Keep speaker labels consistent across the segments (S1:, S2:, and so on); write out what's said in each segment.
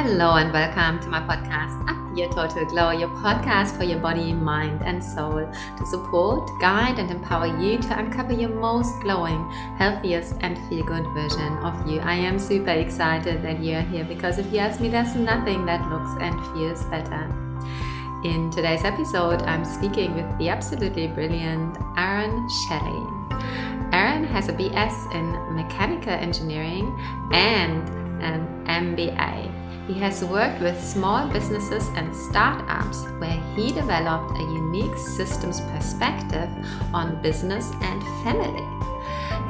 S1: Hello and welcome to my podcast, Up Your Total Glow, your podcast for your body, mind and soul to support, guide and empower you to uncover your most glowing, healthiest and feel-good version of you. I am super excited that you're here because if you ask me, there's nothing that looks and feels better. In today's episode, I'm speaking with the absolutely brilliant Aaron Shelley. Aaron has a BS in Mechanical Engineering and an MBA. He has worked with small businesses and startups where he developed a unique systems perspective on business and family.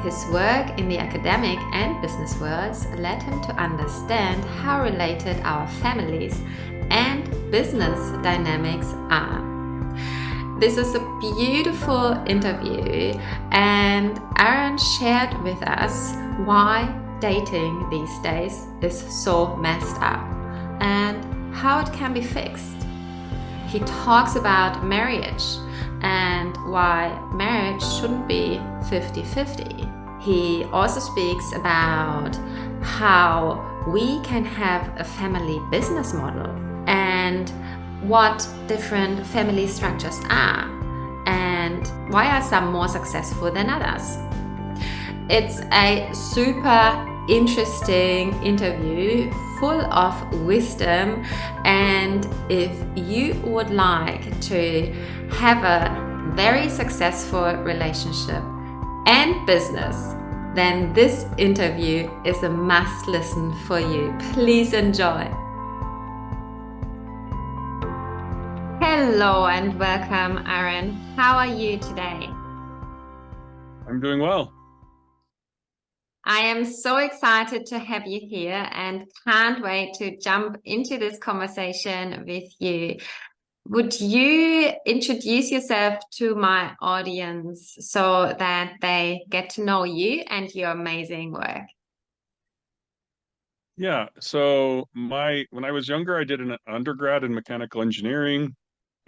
S1: His work in the academic and business worlds led him to understand how related our families and business dynamics are. This is a beautiful interview, and Aaron shared with us why dating these days is so messed up and how it can be fixed. He talks about marriage and why marriage shouldn't be 50-50. He also speaks about how we can have a family business model and what different family structures are and why are some more successful than others. It's a super interesting interview full of wisdom, and if you would like to have a very successful relationship and business, then this interview is a must listen for you. Please enjoy. Hello and welcome, Aaron. How are you today?
S2: I'm doing well.
S1: I am so excited to have you here and can't wait to jump into this conversation with you. Would you introduce yourself to my audience so that they get to know you and your amazing work?
S2: Yeah, so when I was younger, I did an undergrad in mechanical engineering,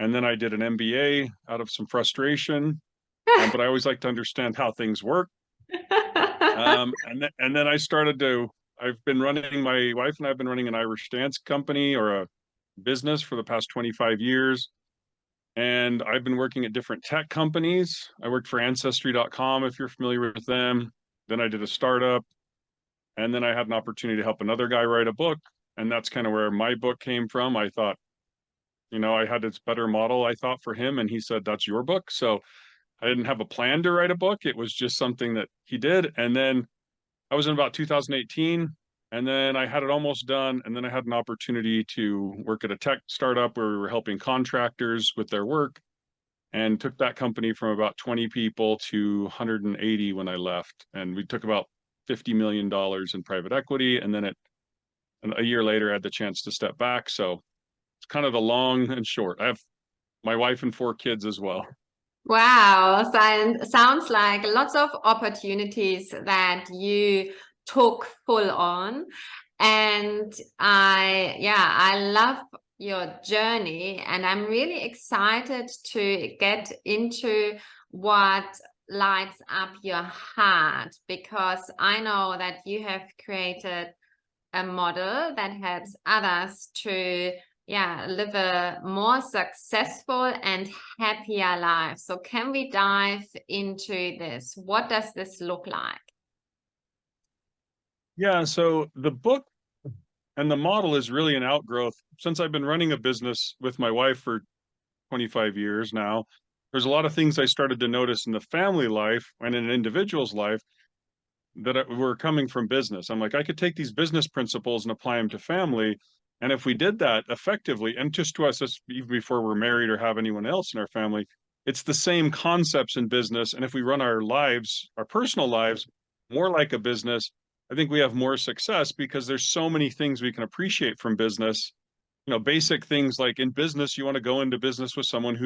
S2: and then I did an MBA out of some frustration, but I always like to understand how things work. And then my wife and I have been running an Irish dance company or a business for the past 25 years. And I've been working at different tech companies. I worked for Ancestry.com, if you're familiar with them. Then I did a startup. And then I had an opportunity to help another guy write a book. And that's kind of where my book came from. I thought, I had this better model, I thought, for him. And he said, that's your book. So I didn't have a plan to write a book. It was just something that he did. And then I was in about 2018, and then I had it almost done. And then I had an opportunity to work at a tech startup where we were helping contractors with their work, and took that company from about 20 people to 180 when I left. And we took about $50 million in private equity. And then a year later, I had the chance to step back. So it's kind of the long and short. I have my wife and 4 kids as well.
S1: Wow, sounds like lots of opportunities that you took full on. And I love your journey, and I'm really excited to get into what lights up your heart, because I know that you have created a model that helps others to live a more successful and happier life. So can we dive into this? What does this look like?
S2: Yeah, so the book and the model is really an outgrowth. Since I've been running a business with my wife for 25 years now, there's a lot of things I started to notice in the family life and in an individual's life that were coming from business. I'm like, I could take these business principles and apply them to family. And if we did that effectively, and just to us, even before we're married or have anyone else in our family, it's the same concepts in business. And if we run our lives, our personal lives, more like a business, I think we have more success, because there's so many things we can appreciate from business. Basic things like in business, you want to go into business with someone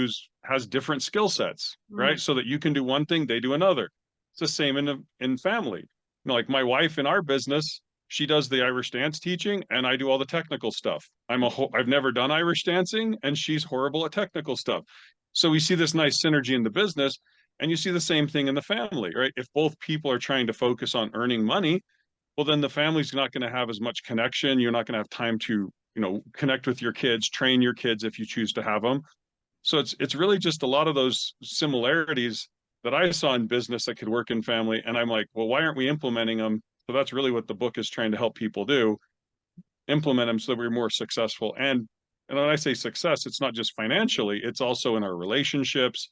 S2: has different skill sets, right? So that you can do one thing, they do another. It's the same in family. Like my wife in our business, she does the Irish dance teaching and I do all the technical stuff. I've never done Irish dancing and she's horrible at technical stuff. So we see this nice synergy in the business, and you see the same thing in the family, right? If both people are trying to focus on earning money, well, then the family's not going to have as much connection. You're not going to have time to, connect with your kids, train your kids if you choose to have them. So it's really just a lot of those similarities that I saw in business that could work in family. And I'm like, well, why aren't we implementing them? So that's really what the book is trying to help people do, implement them so that we're more successful. And when I say success, it's not just financially, it's also in our relationships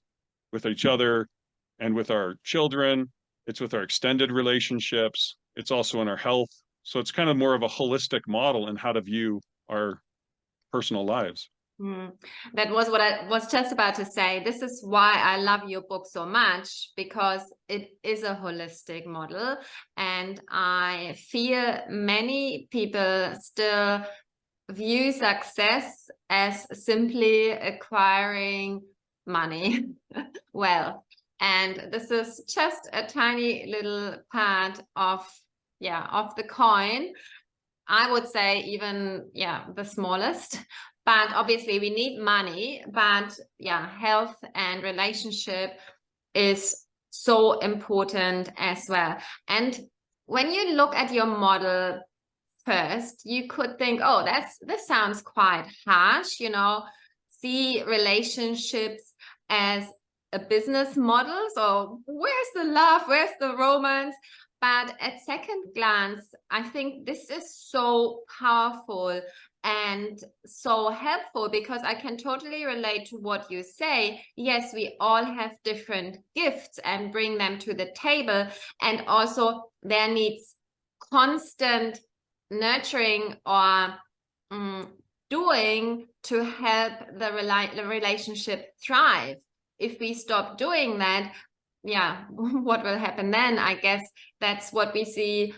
S2: with each other and with our children. It's with our extended relationships. It's also in our health. So it's kind of more of a holistic model in how to view our personal lives.
S1: That was what I was just about to say. This is why I love your book so much, because it is a holistic model. And I fear many people still view success as simply acquiring money, wealth. And this is just a tiny little part of the coin. I would say even, the smallest. But obviously we need money, but health and relationship is so important as well. And when you look at your model first, you could think, oh, this sounds quite harsh, see relationships as a business model. So where's the love? Where's the romance? But at second glance, I think this is so powerful and so helpful, because I can totally relate to what you say. Yes, we all have different gifts and bring them to the table. And also there needs constant nurturing or doing to help the relationship thrive. If we stop doing that, what will happen then? I guess that's what we see,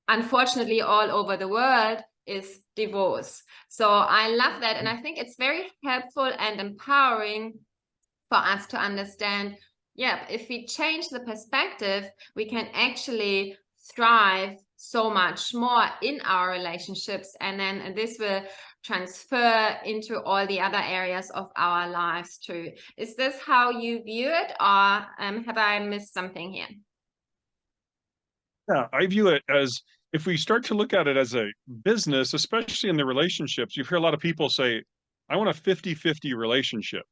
S1: unfortunately, all over the world, is divorce. So I love that. And I think it's very helpful and empowering for us to understand, if we change the perspective, we can actually thrive so much more in our relationships. And then this will transfer into all the other areas of our lives too. Is this how you view it, or have I missed something here?
S2: Yeah, I view it as, if we start to look at it as a business, especially in the relationships, you hear a lot of people say, I want a 50-50 relationship.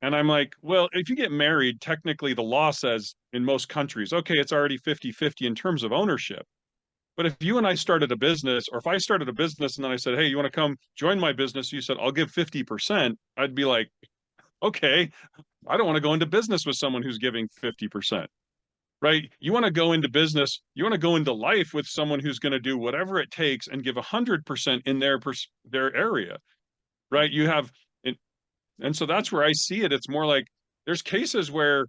S2: And I'm like, well, if you get married, technically the law says in most countries, okay, it's already 50-50 in terms of ownership. But if you and I started a business, or if I started a business and then I said, hey, you want to come join my business? You said, I'll give 50%. I'd be like, okay, I don't want to go into business with someone who's giving 50%. Right? You want to go into business, you want to go into life with someone who's going to do whatever it takes and give 100% in their area. Right? You have, and so that's where I see it. It's more like there's cases where,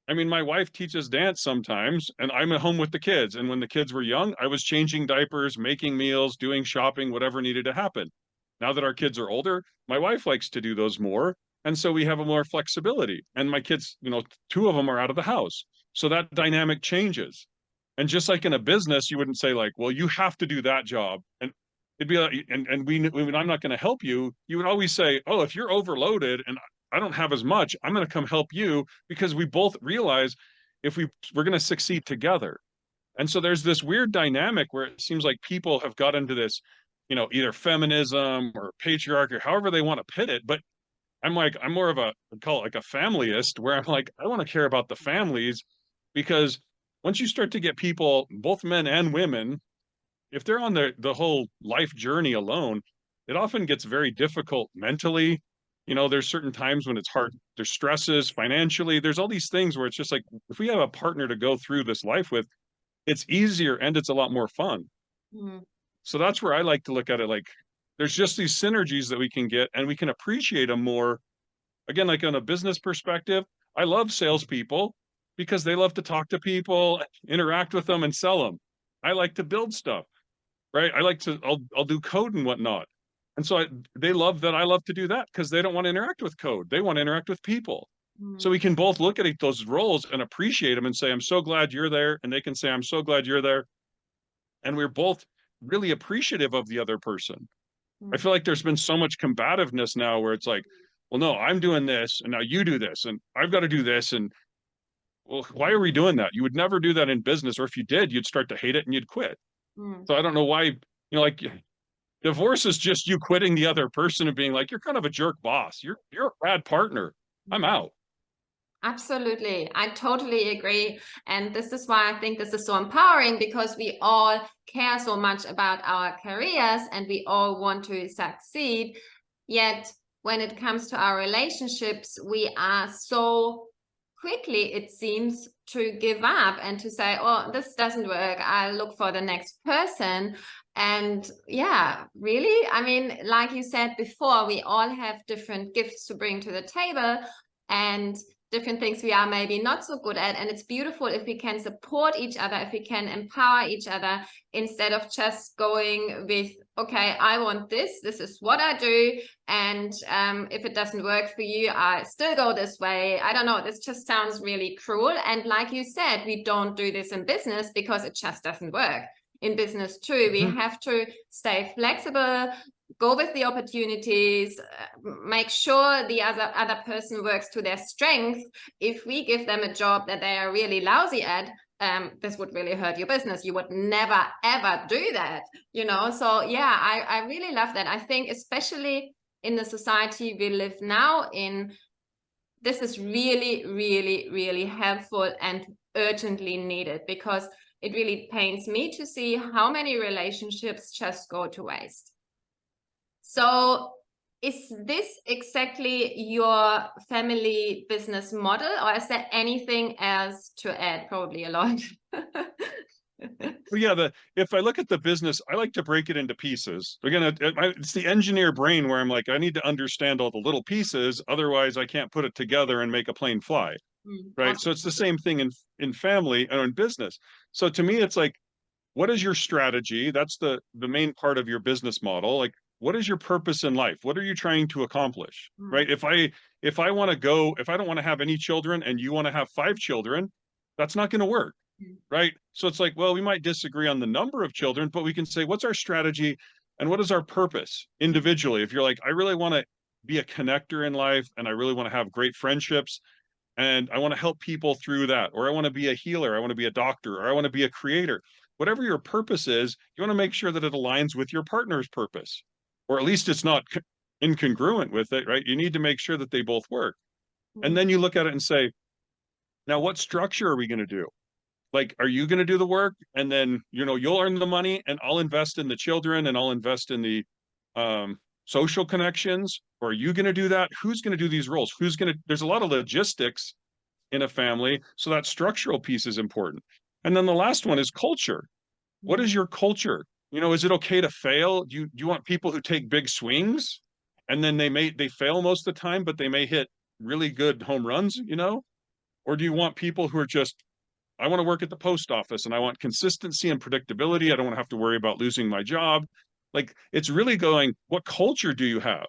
S2: I mean, my wife teaches dance sometimes, and I'm at home with the kids. And when the kids were young, I was changing diapers, making meals, doing shopping, whatever needed to happen. Now that our kids are older, my wife likes to do those more. And so we have a more flexibility. And my kids, two of them are out of the house. So that dynamic changes. And just like in a business, you wouldn't say like, well, you have to do that job. And it'd be like, and I'm not going to help you. You would always say, oh, if you're overloaded and I don't have as much, I'm going to come help you, because we both realize if we're going to succeed together. And so there's this weird dynamic where it seems like people have got into this, either feminism or patriarchy, or however they want to pit it. But I'm more of I'd call it like a familyist, where I'm like, I want to care about the families, because once you start to get people, both men and women, if they're on the whole life journey alone, it often gets very difficult mentally. There's certain times when it's hard. There's stresses financially. There's all these things where it's just like, if we have a partner to go through this life with, it's easier and it's a lot more fun. So that's where I like to look at it. Like, there's just these synergies that we can get, and we can appreciate them more. Again, like on a business perspective, I love salespeople because they love to talk to people, interact with them, and sell them. I like to build stuff, right? I'll do code and whatnot. And so they love that I love to do that, because they don't want to interact with code. They want to interact with people. So we can both look at those roles and appreciate them and say, I'm so glad you're there. And they can say, I'm so glad you're there. And we're both really appreciative of the other person. I feel like there's been so much combativeness now where it's like, well, no, I'm doing this and now you do this and I've got to do this. And well, why are we doing that? You would never do that in business. Or if you did, you'd start to hate it and you'd quit. So I don't know why, like Divorce is just you quitting the other person and being like, you're kind of a jerk boss. You're a bad partner. I'm out.
S1: Absolutely. I totally agree. And this is why I think this is so empowering, because we all care so much about our careers and we all want to succeed. Yet when it comes to our relationships, we are so quickly, it seems, to give up and to say, oh, this doesn't work. I'll look for the next person. And yeah, really, I mean, like you said before, we all have different gifts to bring to the table and different things we are maybe not so good at. And it's beautiful if we can support each other, if we can empower each other, instead of just going with, okay, I want this is what I do. And if it doesn't work for you, I still go this way. I don't know, this just sounds really cruel. And like you said, we don't do this in business because it just doesn't work. In business too, we have to stay flexible, go with the opportunities, make sure the other person works to their strength. If we give them a job that they are really lousy at, this would really hurt your business. You would never, ever do that, you know? So yeah, I really love that. I think especially in the society we live now in, this is really, really, really helpful and urgently needed, because it really pains me to see how many relationships just go to waste. So is this exactly your family business model, or is there anything else to add? Probably a lot.
S2: Well, yeah, if I look at the business, I like to break it into pieces. Again, it's the engineer brain where I'm like, I need to understand all the little pieces, otherwise I can't put it together and make a plane fly. Right. So it's the same thing in family and in business. So to me, it's like, what is your strategy? That's the main part of your business model. Like, what is your purpose in life? What are you trying to accomplish? Right. If I want to go, if I don't want to have any children and you want to have 5 children, that's not going to work. Right. So it's like, well, we might disagree on the number of children, but we can say, what's our strategy and what is our purpose individually? If you're like, I really want to be a connector in life and I really want to have great friendships and I want to help people through that, or I want to be a healer, I want to be a doctor, or I want to be a creator. Whatever your purpose is, you want to make sure that it aligns with your partner's purpose, or at least it's not incongruent with it, right? You need to make sure that they both work. And then you look at it and say, now what structure are we going to do? Like, are you going to do the work and then, you'll earn the money and I'll invest in the children and I'll invest in the social connections? Or are you going to do that? Who's going to do these roles? There's a lot of logistics in a family. So that structural piece is important. And then the last one is culture. What is your culture? Is it okay to fail? Do you want people who take big swings and then they fail most of the time, but they may hit really good home runs, Or do you want people who are just, I want to work at the post office and I want consistency and predictability. I don't want to have to worry about losing my job. Like, it's really going, what culture do you have?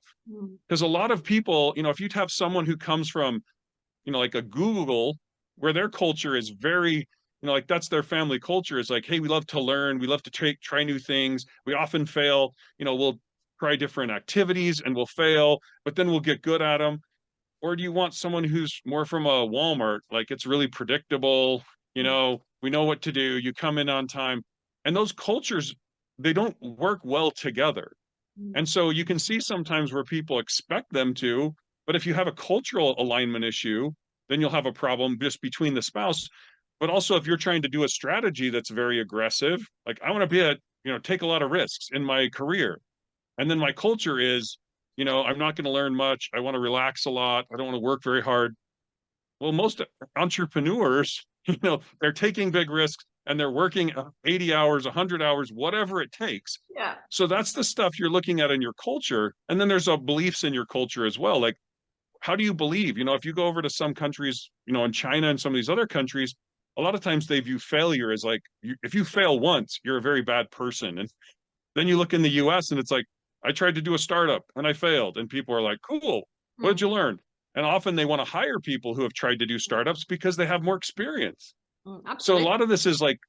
S2: Because a lot of people, if you'd have someone who comes from, like a Google, where their culture is very, like that's their family culture, is like, hey, we love to learn. We love to try new things. We often fail. We'll try different activities and we'll fail, but then we'll get good at them. Or do you want someone who's more from a Walmart? Like, it's really predictable. We know what to do. You come in on time. And those cultures, they don't work well together. And so you can see sometimes where people expect them to, but if you have a cultural alignment issue, then you'll have a problem just between the spouse. But also if you're trying to do a strategy that's very aggressive, like I want to take a lot of risks in my career. And then my culture is, I'm not going to learn much. I want to relax a lot. I don't want to work very hard. Well, most entrepreneurs, they're taking big risks and they're working 80 hours, 100 hours, whatever it takes.
S1: Yeah.
S2: So that's the stuff you're looking at in your culture. And then there's beliefs in your culture as well. Like, how do you believe? If you go over to some countries, in China and some of these other countries, a lot of times they view failure as like, if you fail once, you're a very bad person. And then you look in the US and it's like, I tried to do a startup and I failed. And people are like, cool, what did you learn? And often they want to hire people who have tried to do startups because they have more experience. So a lot of this is like,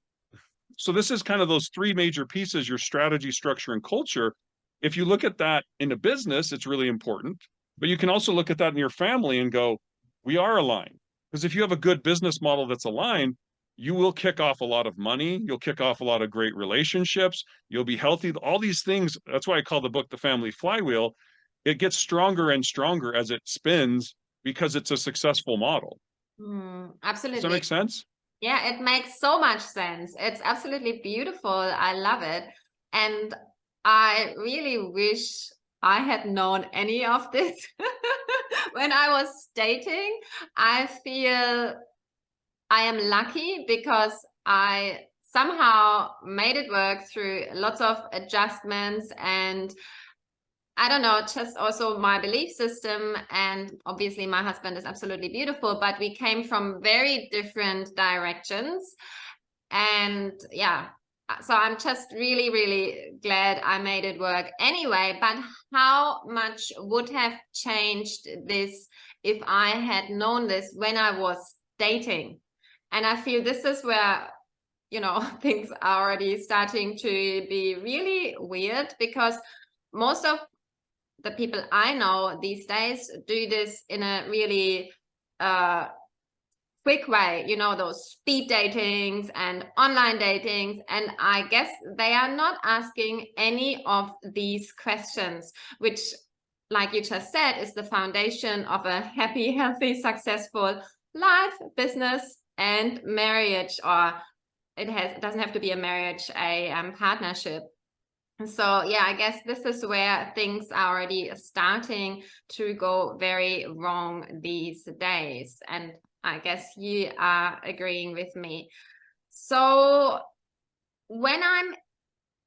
S2: so this is kind of those 3 major pieces, your strategy, structure, and culture. If you look at that in a business, it's really important, but you can also look at that in your family and go, we are aligned. Because if you have a good business model that's aligned, you will kick off a lot of money. You'll kick off a lot of great relationships. You'll be healthy. All these things. That's why I call the book The Family Flywheel. It gets stronger and stronger as it spins because it's a successful model. Does that
S1: Absolutely.
S2: make sense?
S1: Yeah, it makes so much sense. It's absolutely beautiful. I love it. And I really wish I had known any of this when I was dating. I feel I am lucky because I somehow made it work through lots of adjustments and I don't know, just also my belief system. And obviously, my husband is absolutely beautiful, but we came from very different directions. And yeah, so I'm just really, really glad I made it work anyway. But how much would have changed this if I had known this when I was dating? And I feel this is where, you know, things are already starting to be really weird because most of the people I know these days do this in a really quick way, you know, those speed datings and online datings. And I guess they are not asking any of these questions, which, like you just said, is the foundation of a happy, healthy, successful life, business, and marriage. Or it doesn't have to be a marriage, a partnership. So yeah, I guess this is where things are already starting to go very wrong these days. And I guess you are agreeing with me. So when I'm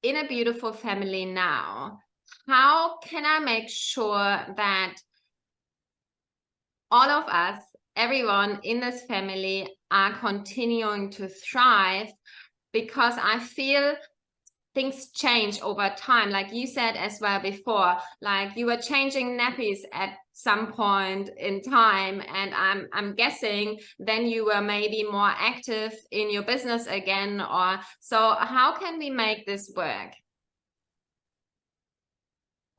S1: in a beautiful family now, how can I make sure that all of us, everyone in this family, are continuing to thrive? Because I feel things change over time, like you said as well before, like you were changing nappies at some point in time, and I'm guessing then you were maybe more active in your business again. Or so how can we make this work?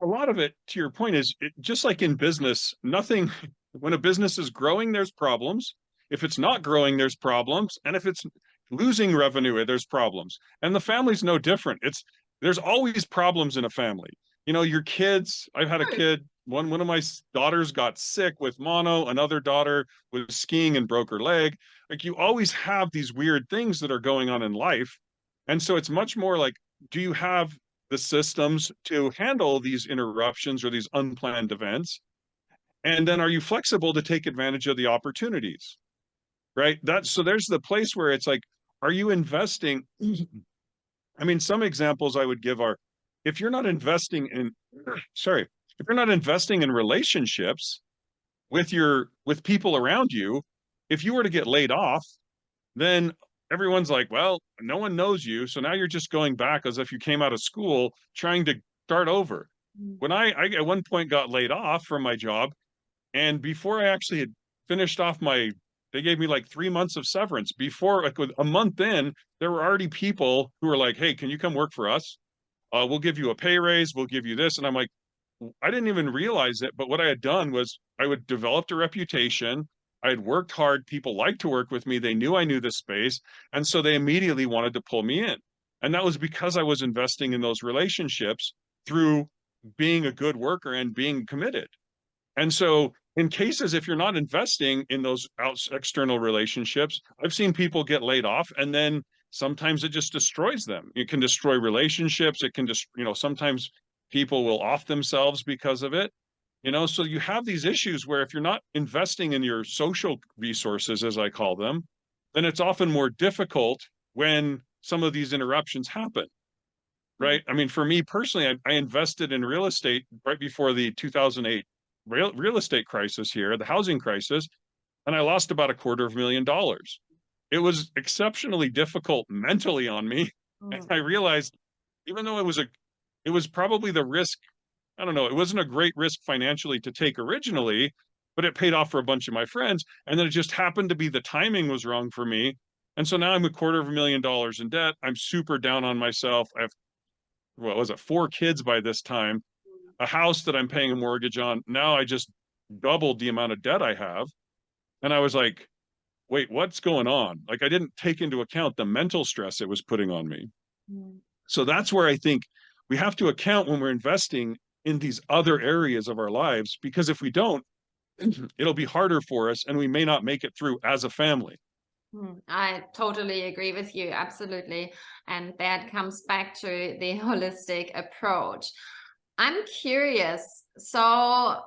S2: A lot of it, to your point, is just like in business, nothing, when a business is growing, there's problems. If it's not growing, there's problems. And if it's losing revenue, there's problems. And the family's no different. There's always problems in a family. You know, your kids, I've had a kid, one of my daughters got sick with mono, another daughter was skiing and broke her leg. Like you always have these weird things that are going on in life. And so it's much more like, do you have the systems to handle these interruptions or these unplanned events? And then are you flexible to take advantage of the opportunities? Right? That's so there's the place where it's like, are you investing? I mean, some examples I would give are if you're not investing in, sorry, if you're not investing in relationships with people around you, if you were to get laid off, then everyone's like, well, no one knows you. So now you're just going back as if you came out of school trying to start over. When I at one point got laid off from my job, and before I actually had finished off they gave me like 3 months of severance. Before, like with a month in, there were already people who were like, hey, can you come work for us? We'll give you a pay raise. We'll give you this. And I'm like, I didn't even realize it. But what I had done was I had developed a reputation. I had worked hard. People liked to work with me. They knew I knew the space. And so they immediately wanted to pull me in. And that was because I was investing in those relationships through being a good worker and being committed. And so in cases, if you're not investing in those external relationships, I've seen people get laid off and then sometimes it just destroys them. It can destroy relationships. It can just, sometimes people will off themselves because of it. So you have these issues where if you're not investing in your social resources, as I call them, then it's often more difficult when some of these interruptions happen. Right. I mean, for me personally, I invested in real estate right before the 2008 real estate crisis here, the housing crisis, and I lost about $250,000. It was exceptionally difficult mentally on me. And I realized, even though it was probably the risk, I don't know, it wasn't a great risk financially to take originally, but it paid off for a bunch of my friends. And then it just happened to be the timing was wrong for me. And so now I'm $250,000 in debt. I'm super down on myself. I have, what was it, 4 kids by this time, a house that I'm paying a mortgage on. Now I just doubled the amount of debt I have. And I was like, wait, what's going on? Like, I didn't take into account the mental stress it was putting on me.
S1: Mm.
S2: So that's where I think we have to account when we're investing in these other areas of our lives, because if we don't, it'll be harder for us and we may not make it through as a family.
S1: I totally agree with you. Absolutely. And that comes back to the holistic approach. I'm curious. So,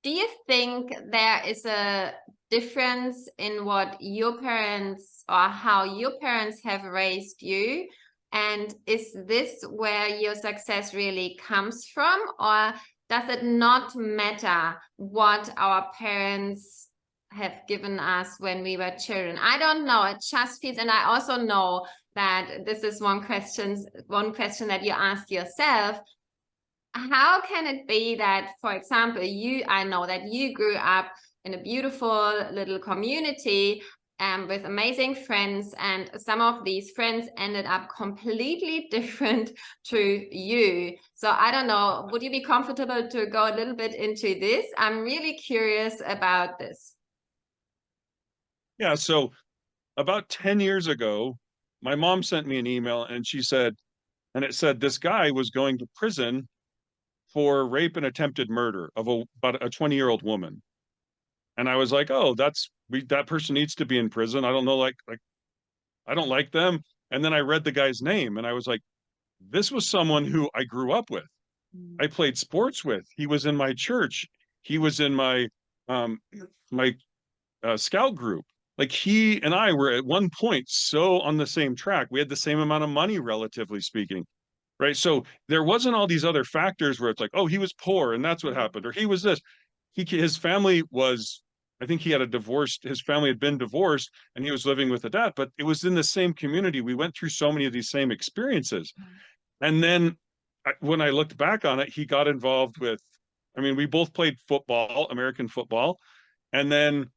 S1: do you think there is a difference in what your parents or how your parents have raised you? And is this where your success really comes from? Or does it not matter what our parents have given us when we were children? I don't know. It just feels, and I also know that this is one question that you ask yourself. How can it be that, for example, I know that you grew up in a beautiful little community with amazing friends, and some of these friends ended up completely different to you. So I don't know, would you be comfortable to go a little bit into this? I'm really curious about this.
S2: Yeah. So about 10 years ago, my mom sent me an email and she said, and it said this guy was going to prison for rape and attempted murder of about a 20-year-old woman. And I was like, oh, that person needs to be in prison. I don't know, like I don't like them. And then I read the guy's name and I was like, this was someone who I grew up with. I played sports with. He was in my church. He was in um my scout group. Like, he and I were at one point so on the same track. We had the same amount of money, relatively speaking. Right. So there wasn't all these other factors where it's like, oh, he was poor and that's what happened, or he was this. His family was, I think he had a divorced, his family had been divorced and he was living with a dad, but it was in the same community. We went through so many of these same experiences. And then when I looked back on it, he got involved with, I mean, we both played football, American football. And then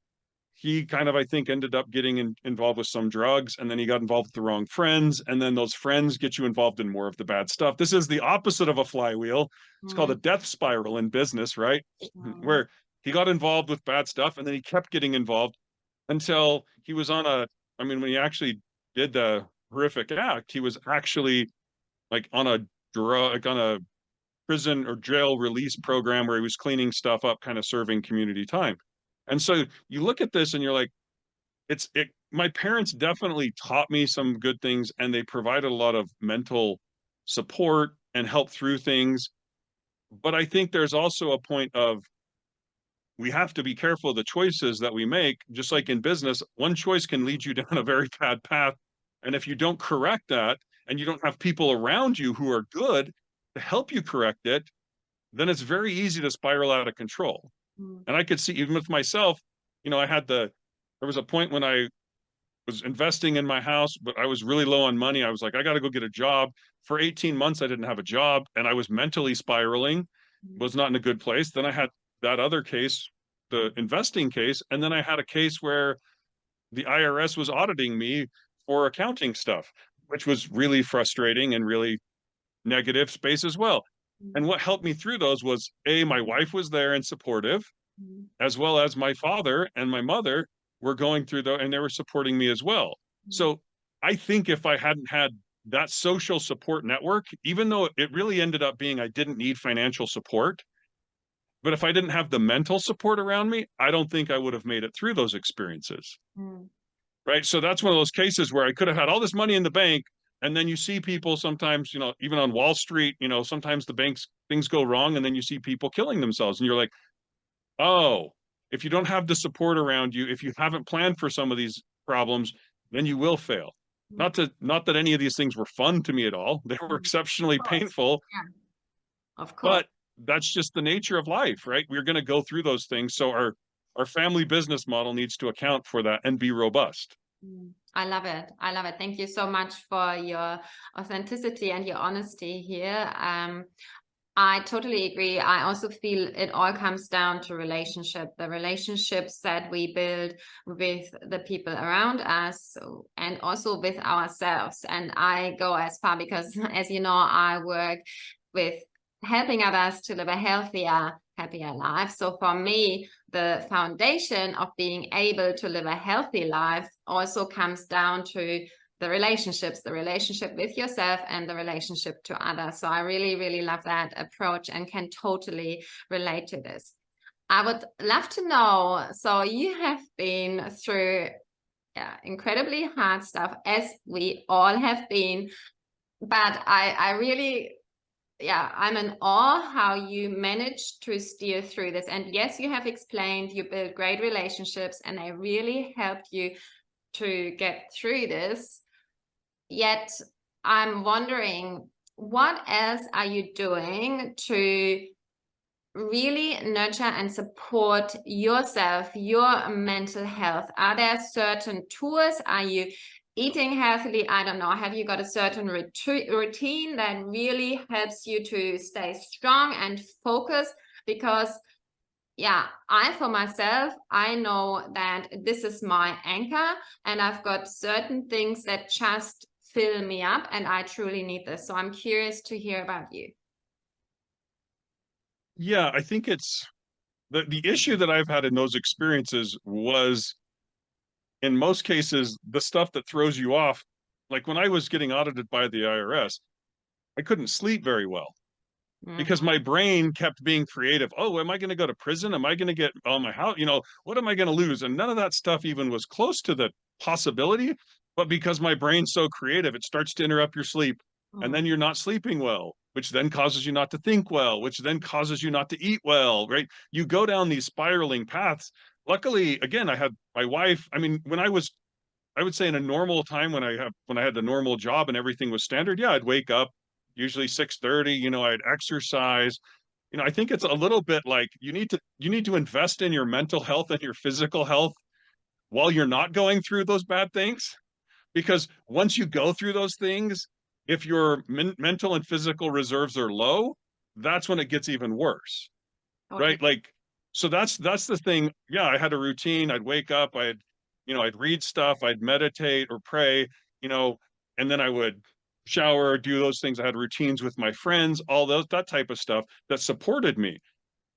S2: he kind of, I think, ended up getting involved with some drugs, and then he got involved with the wrong friends, and then those friends get you involved in more of the bad stuff. This is the opposite of a flywheel. It's called a death spiral in business, right? Where he got involved with bad stuff, and then he kept getting involved until he was on I mean, when he actually did the horrific act, he was actually like on a drug, on a prison or jail release program where he was cleaning stuff up, kind of serving community time. And so you look at this and you're like, my parents definitely taught me some good things and they provided a lot of mental support and help through things. But I think there's also a point of, we have to be careful of the choices that we make. Just like in business, one choice can lead you down a very bad path. And if you don't correct that and you don't have people around you who are good to help you correct it, then it's very easy to spiral out of control. And I could see, even with myself, there was a point when I was investing in my house, but I was really low on money. I was like, I got to go get a job. For 18 months, I didn't have a job and I was mentally spiraling, was not in a good place. Then I had that other case, the investing case. And then I had a case where the IRS was auditing me for accounting stuff, which was really frustrating and really negative space as well. And what helped me through those was, my wife was there and supportive, as well as my father and my mother were going through and they were supporting me as well. So I think if I hadn't had that social support network, even though it really ended up being I didn't need financial support, but if I didn't have the mental support around me, I don't think I would have made it through those experiences. Right. So that's one of those cases where I could have had all this money in the bank. And then you see people sometimes, even on Wall Street, sometimes things go wrong. And then you see people killing themselves. And you're like, oh, if you don't have the support around you, if you haven't planned for some of these problems, then you will fail. Not that any of these things were fun to me at all. They were exceptionally painful.
S1: Yeah. Of course.
S2: But that's just the nature of life, right? We're going to go through those things. So our family business model needs to account for that and be robust.
S1: I love it. I love it. Thank you so much for your authenticity and your honesty here. I totally agree. I also feel it all comes down to the relationships that we build with the people around us and also with ourselves. And I go as far because, as you know, I work with helping others to live a healthier, happier life. So for me, the foundation of being able to live a healthy life also comes down to the relationships, the relationship with yourself and the relationship to others. So I really, really love that approach and can totally relate to this. I would love to know, so you have been through incredibly hard stuff, as we all have been, but I really, I'm in awe how you managed to steer through this. And yes, you have explained you built great relationships and they really helped you to get through this. Yet I'm wondering, what else are you doing to really nurture and support yourself, your mental health? Are there certain tools? Are you eating healthily? I don't know. Have you got a certain routine that really helps you to stay strong and focused? Because for myself, I know that this is my anchor and I've got certain things that just fill me up and I truly need this. So I'm curious to hear about you.
S2: Yeah, I think it's the issue that I've had in those experiences was, in most cases, the stuff that throws you off. Like when I was getting audited by the IRS, I couldn't sleep very well because my brain kept being creative. Oh, am I going to go to prison? Am I going to get on my house? What am I going to lose? And none of that stuff even was close to the possibility. But because my brain's so creative, it starts to interrupt your sleep. And then you're not sleeping well, which then causes you not to think well, which then causes you not to eat well, right? You go down these spiraling paths. Luckily, again, I had my wife. I mean, I would say in a normal time when I had the normal job and everything was standard, I'd wake up usually 6:30, I'd exercise. I think it's a little bit like you need to invest in your mental health and your physical health while you're not going through those bad things. Because once you go through those things, if your mental and physical reserves are low, that's when it gets even worse. Okay. Right? Like, so that's the thing. Yeah, I had a routine. I'd wake up, I'd read stuff, I'd meditate or pray, and then I would shower, do those things. I had routines with my friends, all that type of stuff that supported me.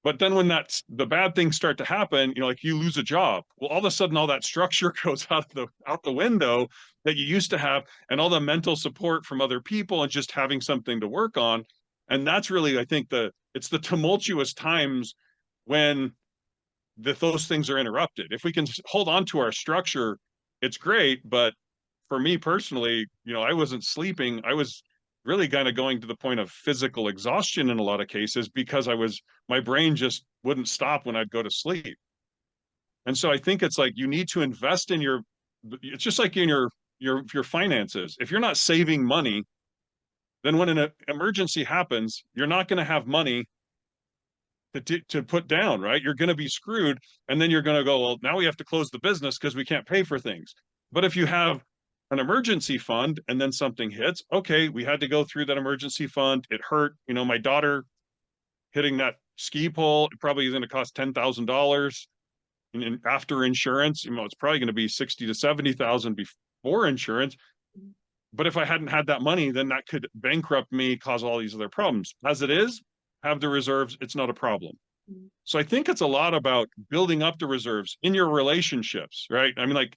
S2: But then when the bad things start to happen, like you lose a job, well, all of a sudden all that structure goes out the window that you used to have, and all the mental support from other people and just having something to work on. And that's really, I think, it's the tumultuous times when those things are interrupted. If we can hold on to our structure, it's great. But for me personally, I wasn't sleeping. I was really kind of going to the point of physical exhaustion in a lot of cases because my brain just wouldn't stop when I'd go to sleep. And so I think it's like you need to invest in it's just like in your finances. If you're not saving money, then when an emergency happens, you're not going to have money to put down, right? You're going to be screwed. And then you're going to go, well, now we have to close the business because we can't pay for things. But if you have an emergency fund and then something hits, okay, we had to go through that emergency fund. It hurt. My daughter hitting that ski pole, it probably is going to cost $10,000. And after insurance, it's probably going to be 60 to 70,000 before insurance. But if I hadn't had that money, then that could bankrupt me, cause all these other problems. As it is, have the reserves, it's not a problem. So I think it's a lot about building up the reserves in your relationships, right? I mean, like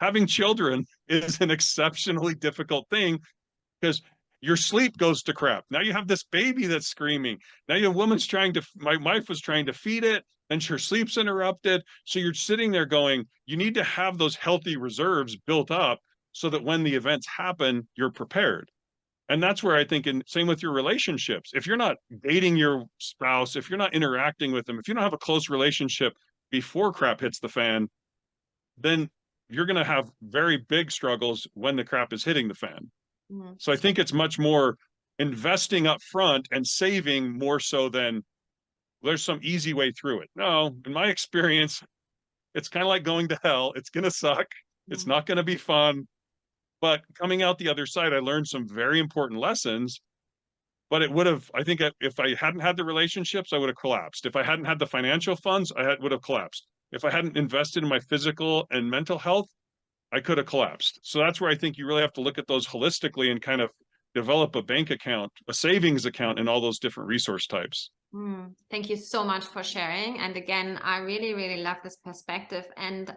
S2: having children is an exceptionally difficult thing because your sleep goes to crap. Now you have this baby that's screaming. Now your woman's my wife was trying to feed it and her sleep's interrupted. So you're sitting there going, you need to have those healthy reserves built up so that when the events happen, you're prepared. And that's where I think, same with your relationships. If you're not dating your spouse, if you're not interacting with them, if you don't have a close relationship before crap hits the fan, then you're going to have very big struggles when the crap is hitting the fan. Mm-hmm. So I think it's much more investing up front and saving more so than there's some easy way through it. No, in my experience, it's kind of like going to hell. It's going to suck. Mm-hmm. It's not going to be fun. But coming out the other side, I learned some very important lessons. But I think if I hadn't had the relationships, I would have collapsed. If I hadn't had the financial funds, would have collapsed. If I hadn't invested in my physical and mental health, I could have collapsed. So that's where I think you really have to look at those holistically and kind of develop a bank account, a savings account, and all those different resource types.
S1: Thank you so much for sharing. And again, I really, really love this perspective. And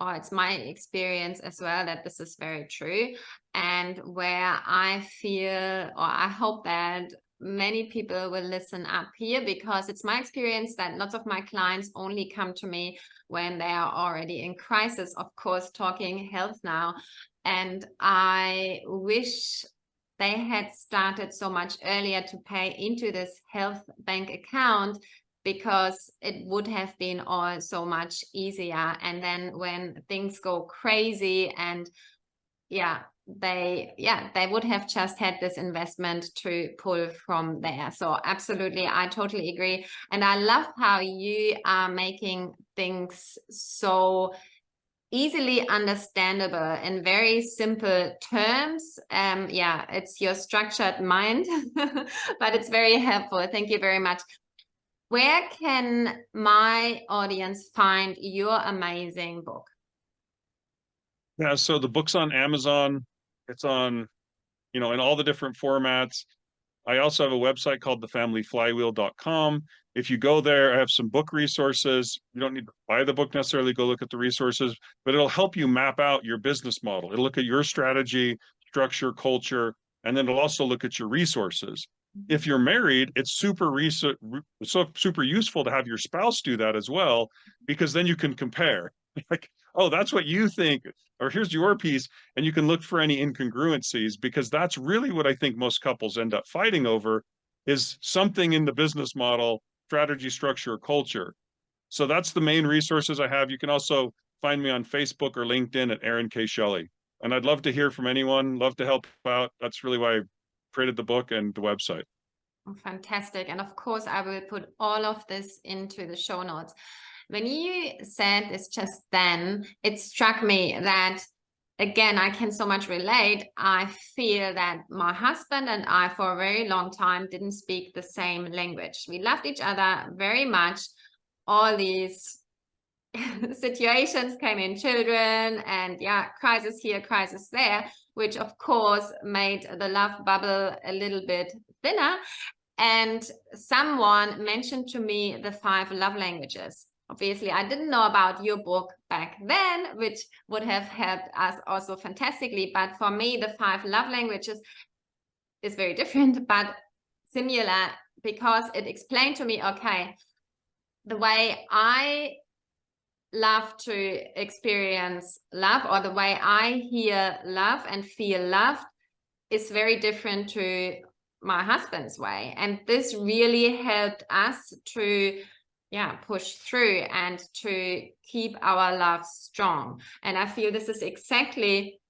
S1: it's my experience as well that this is very true. And where I feel, or I hope that many people will listen up here, because it's my experience that lots of my clients only come to me when they are already in crisis, of course, talking health now. And I wish they had started so much earlier to pay into this health bank account, because it would have been all so much easier. And then when things go crazy, and they would have just had this investment to pull from there. So absolutely, I totally agree. And I love how you are making things so easily understandable in very simple terms. It's your structured mind, but it's very helpful. Thank you very much. Where can my audience find your amazing book?
S2: Yeah, so the book's on Amazon. It's on, in all the different formats. I also have a website called thefamilyflywheel.com. If you go there, I have some book resources. You don't need to buy the book necessarily, go look at the resources, but it'll help you map out your business model. It'll look at your strategy, structure, culture, and then it'll also look at your resources. If you're married, it's super useful to have your spouse do that as well, because then you can compare. Like, oh, that's what you think, or here's your piece, and you can look for any incongruencies, because that's really what I think most couples end up fighting over, is something in the business model, strategy, structure, culture. So that's the main resources I have. You can also find me on Facebook or LinkedIn at Aaron K. Shelley. And I'd love to hear from anyone, love to help out. That's really why I created the book and the website.
S1: Fantastic. And of course, I will put all of this into the show notes. When you said this just then, it struck me that, again, I can so much relate. I feel that my husband and I, for a very long time, didn't speak the same language. We loved each other very much. All these situations came in, children, and crisis here, crisis there, which of course made the love bubble a little bit thinner. And someone mentioned to me the 5 love languages. Obviously, I didn't know about your book back then, which would have helped us also fantastically. But for me, the 5 love languages is very different, but similar, because it explained to me, okay, the way I love to experience love, or the way I hear love and feel loved, is very different to my husband's way. And this really helped us to push through and to keep our love strong. And I feel this is exactly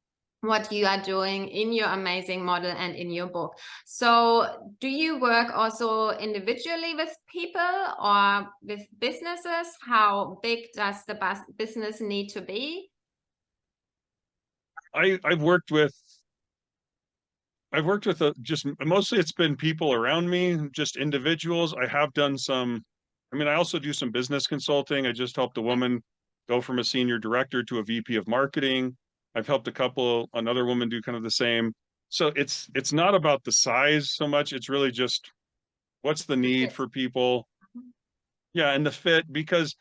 S1: what you are doing in your amazing model and in your book. So do you work also individually with people or with businesses? How big does the business need to be?
S2: I've worked with just mostly it's been people around me, just individuals. I have done I also do some business consulting. I just helped a woman go from a senior director to a VP of marketing. I've helped another woman do kind of the same. So it's not about the size so much. It's really just what's the need for people. Yeah, and the fit, because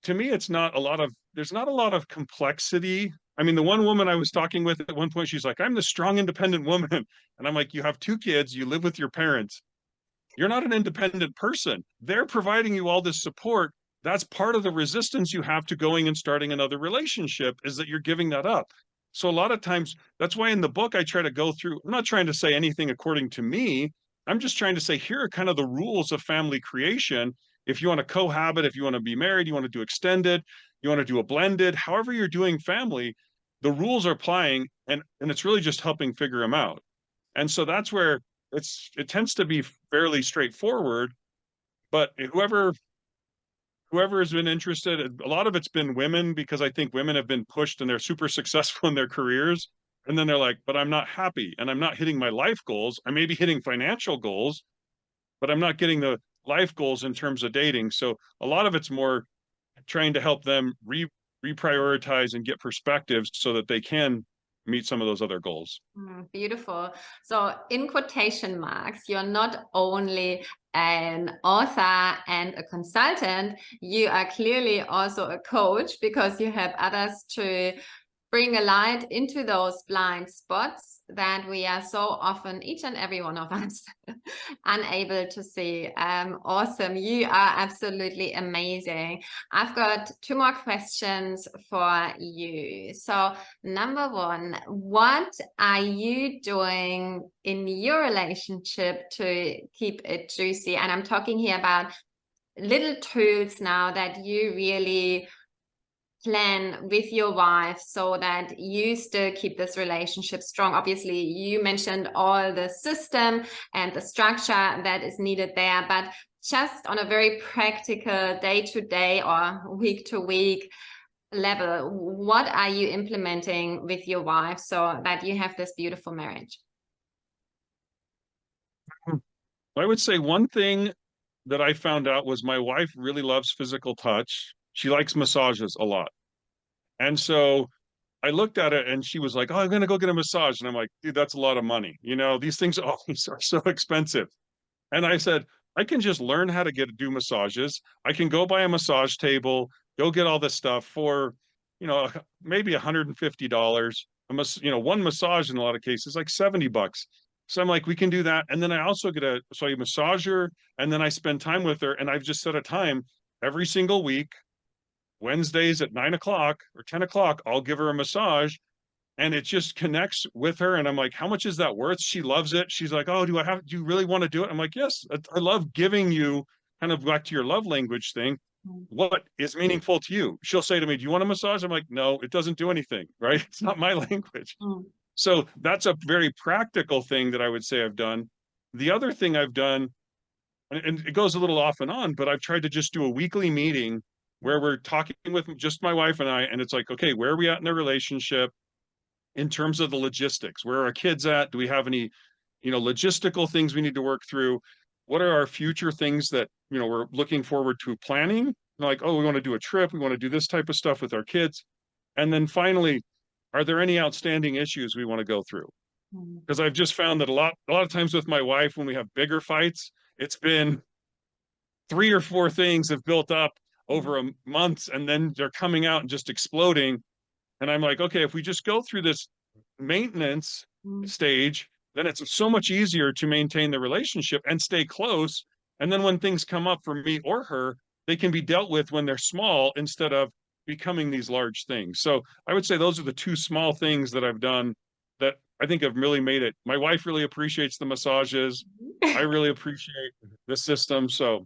S2: to me, there's not a lot of complexity. I mean, the one woman I was talking with at one point, she's like, I'm the strong, independent woman. And I'm like, you have 2 kids, you live with your parents. You're not an independent person. They're providing you all this support. That's part of the resistance you have to going and starting another relationship, is that you're giving that up. So a lot of times, that's why in the book, I try to go through, I'm not trying to say anything according to me. I'm just trying to say, here are kind of the rules of family creation. If you want to cohabit, if you want to be married, you want to do extended, you want to do a blended, however you're doing family, the rules are applying, and it's really just helping figure them out. And so that's where it tends to be fairly straightforward, but whoever has been interested, a lot of it's been women, because I think women have been pushed and they're super successful in their careers. And then they're like, but I'm not happy and I'm not hitting my life goals. I may be hitting financial goals, but I'm not getting the life goals in terms of dating. So a lot of it's more trying to help them reprioritize and get perspectives so that they can meet some of those other goals.
S1: Beautiful. So in quotation marks, you're not only an author and a consultant, you are clearly also a coach, because you help others to bring a light into those blind spots that we are so often, each and every one of us, unable to see. Awesome. You are absolutely amazing. I've got 2 more questions for you. So number 1, what are you doing in your relationship to keep it juicy? And I'm talking here about little tools now that you really plan with your wife so that you still keep this relationship strong. Obviously, you mentioned all the system and the structure that is needed there, but just on a very practical day-to-day or week-to-week level, what are you implementing with your wife so that you have this beautiful marriage?
S2: I would say one thing that I found out was my wife really loves physical touch. She likes massages a lot. And so I looked at it and she was like, "Oh, I'm going to go get a massage." And I'm like, "Dude, that's a lot of money. You know, these things always are so expensive." And I said, "I can just learn how to do massages. I can go buy a massage table, go get all this stuff for, you know, maybe $150. One massage in a lot of cases, like $70. So I'm like, we can do that. And then I also so I massage her, and then I spend time with her. And I've just set a time every single week, Wednesdays at 9 o'clock or 10 o'clock, I'll give her a massage, and it just connects with her. And I'm like, how much is that worth? She loves it. She's like, "Oh, do you really want to do it?" I'm like, "Yes, I love giving you," kind of back to your love language thing, what is meaningful to you. She'll say to me, "Do you want a massage?" I'm like, "No, it doesn't do anything," right? It's not my language.
S1: Mm.
S2: So that's a very practical thing that I would say I've done. The other thing I've done, and it goes a little off and on, but I've tried to just do a weekly meeting where we're talking with just my wife and I, and it's like, okay, where are we at in the relationship in terms of the logistics? Where are our kids at? Do we have any, logistical things we need to work through? What are our future things that, we're looking forward to planning? Like, oh, we want to do a trip. We want to do this type of stuff with our kids. And then finally, are there any outstanding issues we want to go through? Because I've just found that a lot of times with my wife, when we have bigger fights, it's been 3 or 4 things have built up over a month, and then they're coming out and just exploding. And I'm like, okay, if we just go through this maintenance stage, then it's so much easier to maintain the relationship and stay close. And then when things come up for me or her, they can be dealt with when they're small instead of becoming these large things. So I would say those are the 2 small things that I've done that I think have really made it. My wife really appreciates the massages. I really appreciate the system. So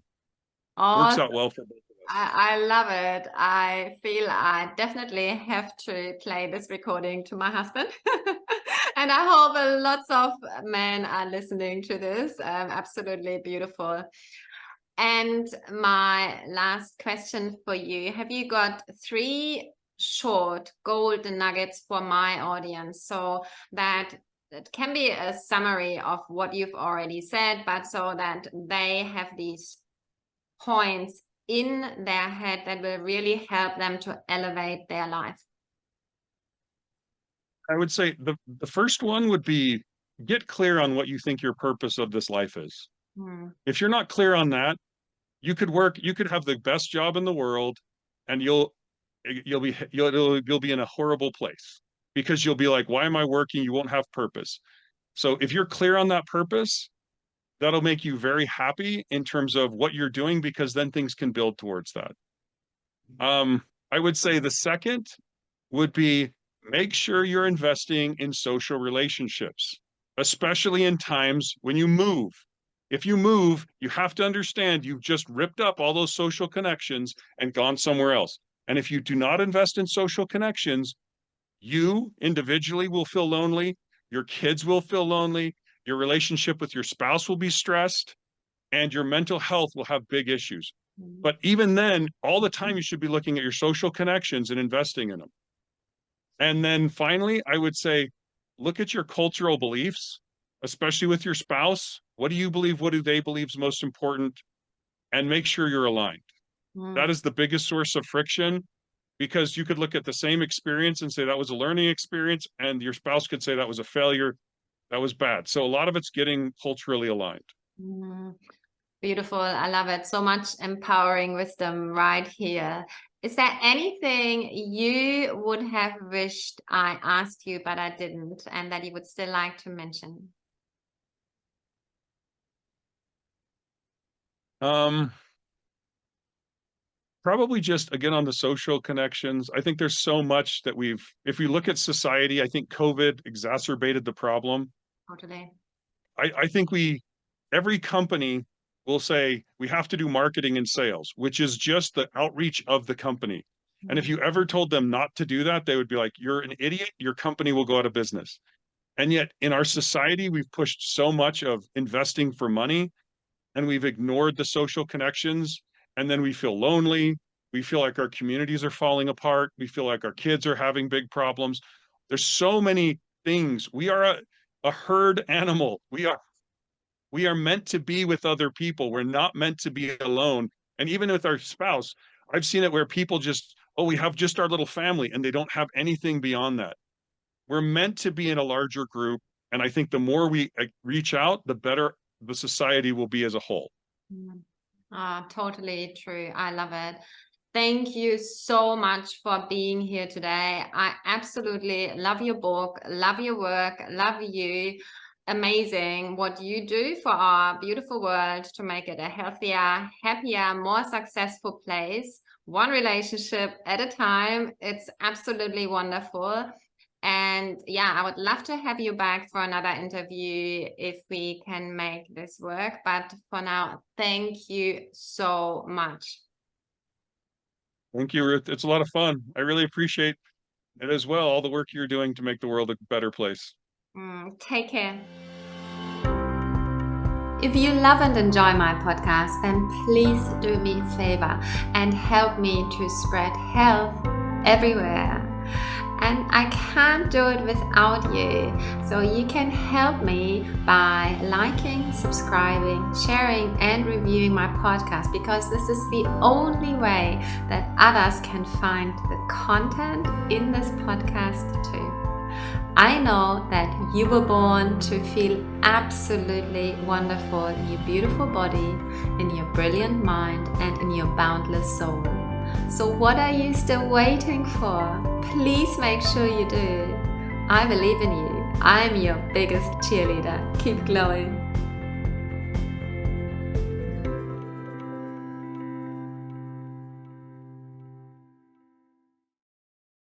S2: works out well for both of us.
S1: I love it. I feel I definitely have to play this recording to my husband. And I hope lots of men are listening to this. Absolutely beautiful. And my last question for you, have you got 3 short golden nuggets for my audience, so that it can be a summary of what you've already said, but so that they have these points in their head that will really help them to elevate their life?
S2: I would say the first one would be, get clear on what you think your purpose of this life is. If you're not clear on that, you could have the best job in the world, and you'll be in a horrible place, because you'll be like, why am I working? You won't have purpose. So if you're clear on that purpose, that'll make you very happy in terms of what you're doing, because then things can build towards that. I would say the second would be, make sure you're investing in social relationships, especially in times when you move. If you move, you have to understand you've just ripped up all those social connections and gone somewhere else. And if you do not invest in social connections, you individually will feel lonely, your kids will feel lonely, your relationship with your spouse will be stressed, and your mental health will have big issues. But even then, all the time you should be looking at your social connections and investing in them. And then finally, I would say, look at your cultural beliefs, especially with your spouse. What do you believe? What do they believe is most important? And make sure you're aligned. That is the biggest source of friction. because you could look at the same experience and say that was a learning experience, and your spouse could say that was a failure, that was bad. So a lot of it's getting culturally aligned.
S1: Mm, beautiful. I love it. So much empowering wisdom right here. Is there anything you would have wished I asked you, but I didn't, and that you would still like to mention?
S2: Probably just again on the social connections. I think there's so much that if you look at society, I think COVID exacerbated the problem.
S1: Totally.
S2: I think every company will say we have to do marketing and sales, which is just the outreach of the company. And if you ever told them not to do that, they would be like, you're an idiot, your company will go out of business. And yet in our society, we've pushed so much of investing for money, and we've ignored the social connections. And then we feel lonely. We feel like our communities are falling apart. We feel like our kids are having big problems. There's so many things. We are a herd animal. We are meant to be with other people. We're not meant to be alone. And even with our spouse, I've seen it where people just, oh, we have just our little family, and they don't have anything beyond that. We're meant to be in a larger group. And I think the more we reach out, the better the society will be as a whole.
S1: Totally true. I love it. Thank you so much for being here today. I absolutely love your book, love your work, love you. Amazing what you do for our beautiful world to make it a healthier, happier, more successful place, one relationship at a time. It's absolutely wonderful. And yeah, I would love to have you back for another interview if we can make this work. But for now, thank you so much.
S2: Thank you, Ruth. It's a lot of fun. I really appreciate it as well, all the work you're doing to make the world a better place.
S1: Take care. If you love and enjoy my podcast, then please do me a favor and help me to spread health everywhere. And I can't do it without you. So you can help me by liking, subscribing, sharing, and reviewing my podcast, because this is the only way that others can find the content in this podcast too. I know that you were born to feel absolutely wonderful in your beautiful body, in your brilliant mind, and in your boundless soul. So what are you still waiting for? Please make sure you do. I believe in you. I'm your biggest cheerleader. Keep glowing.